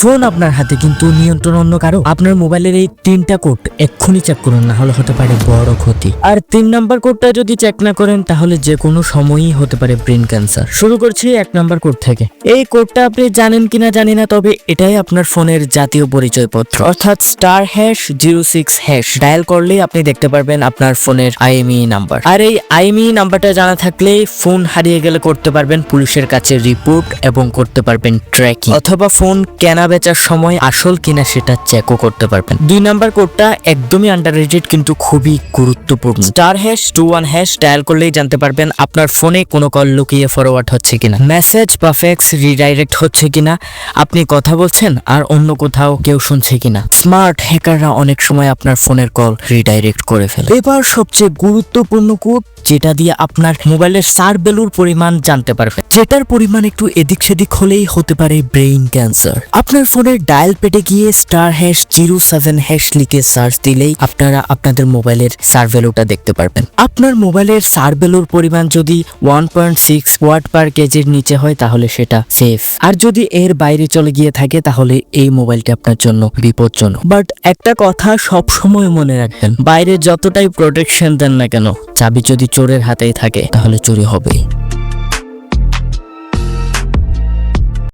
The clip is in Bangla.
ফোন আপনার হাতে কিন্তু নিয়ন্ত্রণ অন্য কারো। আপনার মোবাইলের এই 3টা কোড এক্ষুনি চেক করুন, না হলে হতে পারে বড় ক্ষতি। আর 3 নাম্বার কোডটা যদি চেক না করেন তাহলে যে কোনো সময়ই হতে পারে ব্রেন ক্যান্সার। শুরু করছি 1 নাম্বার কোড থেকে। এই কোডটা আপনি জানেন কিনা জানি না, তবে এটাই আপনার ফোনের জাতীয় পরিচয়পত্র, অর্থাৎ *#06# ডায়াল করলেই আপনি দেখতে পারবেন আপনার ফোনের IMEI নাম্বার। আর এই IMEI নাম্বারটা জানা থাকলে ফোন হারিয়ে গেলে করতে পারবেন পুলিশের কাছে রিপোর্ট এবং করতে পারবেন ট্র্যাকিং, অথবা ফোন কেনা বেচার সময় আসল কিনা সেটা চেকও করতে পারবেন। 2 নাম্বার কোডটা একদমই আন্ডাররেটেড কিন্তু খুবই গুরুত্বপূর্ণ। *#21# ডায়াল করলেই জানতে পারবেন আপনার ফোনে কোনো কল লুকিয়ে ফরওয়ার্ড হচ্ছে কিনা, মেসেজ বা ফ্যাক্স রিডাইরেক্ট হচ্ছে কিনা, আপনি কথা বলছেন আর অন্য কোথাও কেউ শুনছে কিনা। স্মার্ট হ্যাকাররা অনেক সময় আপনার ফোনের কল রিডাইরেক্ট করে ফেলে। এবার সবচেয়ে গুরুত্বপূর্ণ কোড, যেটা দিয়ে আপনার মোবাইলের সার ভ্যালুর পরিমাণ জানতে পারবেন, যেটার পরিমাণ একটু এদিক সেদিক হলেই হতে পারে ব্রেইন ক্যান্সার। আপনার ফোনের ডায়াল পেটে গিয়ে *#07# লিখে সার্চ দিলেই আপনারা আপনাদের মোবাইলের সার ভ্যালুটা দেখতে পারবেন। আপনার মোবাইলের সার ভ্যালুর পরিমাণ যদি 1.6 ওয়াট পার কেজির নিচে হয় তাহলে সেটা সেফ, আর যদি এর বাইরে চলে গিয়ে থাকে তাহলে এই মোবাইলটি আপনার জন্য বিপজ্জনক। বাট একটা কথা সব সময় মনে রাখবেন, বাইরে যতটাই প্রোটেকশন দেন না কেন, চাবি যদি চোরের হাতেই থাকে তাহলে চুরি হবেই।